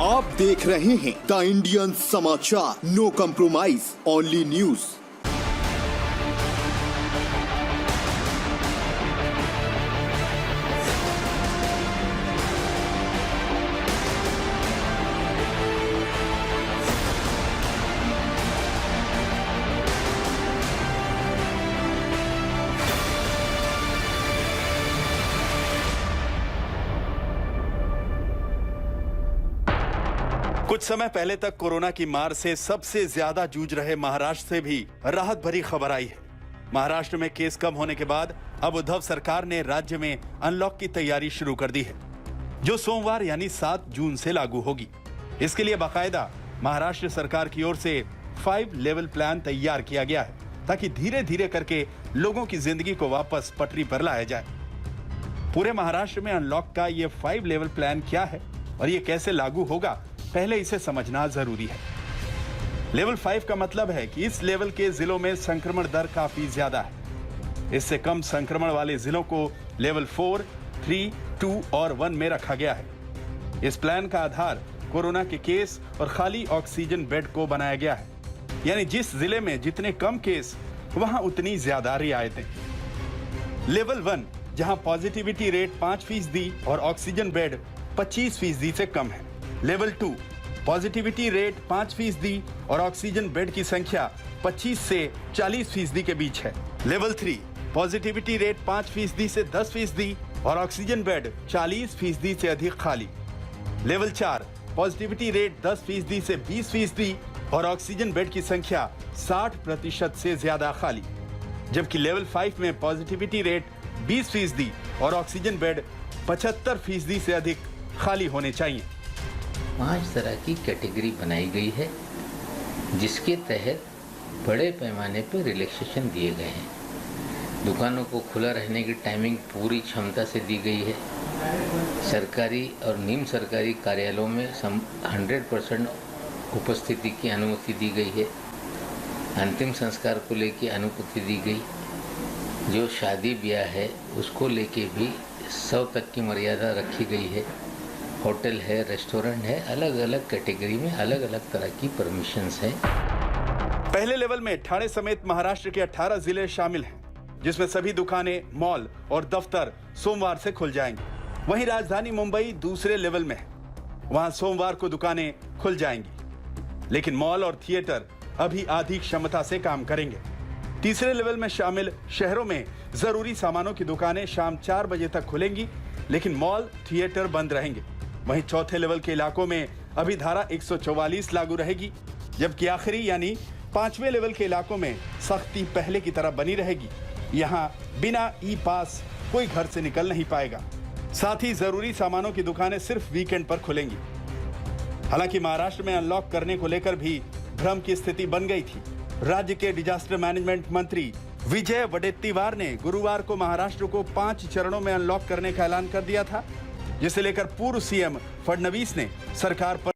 आप देख रहे हैं द इंडियन समाचार, नो कॉम्प्रोमाइज, ओनली न्यूज। कुछ समय पहले तक कोरोना की मार से सबसे ज्यादा जूझ रहे महाराष्ट्र से भी राहत भरी खबर आई है। महाराष्ट्र में केस कम होने के बाद अब उद्धव सरकार ने राज्य में अनलॉक की तैयारी शुरू कर दी है, जो सोमवार यानी 7 जून से लागू होगी। इसके लिए बाकायदा महाराष्ट्र सरकार की ओर से 5 लेवल प्लान तैयार किया गया है, ताकि धीरे धीरे करके लोगों की जिंदगी को वापस पटरी पर लाया जाए। पूरे महाराष्ट्र में अनलॉक का ये 5 लेवल प्लान क्या है और ये कैसे लागू होगा, पहले इसे समझना जरूरी है। लेवल 5 का मतलब है कि इस लेवल के जिलों में संक्रमण दर काफी ज्यादा है। इससे कम संक्रमण वाले जिलों को लेवल 4, 3, 2 और 1 में रखा गया है। इस प्लान का आधार कोरोना के केस और खाली ऑक्सीजन बेड को बनाया गया है, यानी जिस जिले में जितने कम केस वहां उतनी ज्यादा रियायतें। लेवल 1 जहां पॉजिटिविटी रेट 5% और ऑक्सीजन बेड 25% से कम है। लेवल 2 पॉजिटिविटी रेट 5% और ऑक्सीजन बेड की संख्या 25 से 40% के बीच है। लेवल 3 पॉजिटिविटी रेट 5% से 10% और ऑक्सीजन बेड 40% से अधिक खाली। लेवल 4 पॉजिटिविटी रेट 10% से 20% और ऑक्सीजन बेड की संख्या 60% से ज्यादा खाली। जबकि लेवल 5 में पॉजिटिविटी रेट 20% और ऑक्सीजन बेड 75% से अधिक खाली होने चाहिए। 5 तरह की कैटेगरी बनाई गई है, जिसके तहत बड़े पैमाने पर रिलैक्सेशन दिए गए हैं। दुकानों को खुला रहने की टाइमिंग पूरी क्षमता से दी गई है। सरकारी और निम्न सरकारी कार्यालयों में 100% उपस्थिति की अनुमति दी गई है। अंतिम संस्कार को लेकर अनुमति दी गई। जो शादी ब्याह है उसको लेके भी 100 तक की मर्यादा रखी गई है। होटल है, रेस्टोरेंट है, अलग अलग कैटेगरी में अलग अलग तरह की परमिशंस हैं। पहले लेवल में ठाणे समेत महाराष्ट्र के 18 जिले शामिल हैं, जिसमें सभी दुकानें, मॉल और दफ्तर सोमवार से खुल जाएंगे। वहीं राजधानी मुंबई दूसरे लेवल में है, वहां सोमवार को दुकानें खुल जाएंगी, लेकिन मॉल और थिएटर अभी आधी क्षमता से काम करेंगे। तीसरे लेवल में शामिल शहरों में जरूरी सामानों की दुकानें शाम 4 बजे तक खुलेंगी, लेकिन मॉल, थिएटर बंद रहेंगे। वहीं चौथे लेवल के इलाकों में अभी धारा 144 लागू रहेगी, जबकि आखिरी यानी 5वें लेवल के इलाकों में सख्ती पहले की तरह बनी रहेगी। यहां बिना ई पास कोई घर से निकल नहीं पाएगा। साथ ही जरूरी सामानों की दुकानें सिर्फ वीकेंड पर खुलेंगी। हालांकि महाराष्ट्र में अनलॉक करने को लेकर भी भ्रम की स्थिति बन गई थी। राज्य के डिजास्टर मैनेजमेंट मंत्री विजय वडेट्टीवार ने गुरुवार को महाराष्ट्र को 5 चरणों में अनलॉक करने का ऐलान कर दिया था, जिसे लेकर पूर्व सीएम फडणवीस ने सरकार पर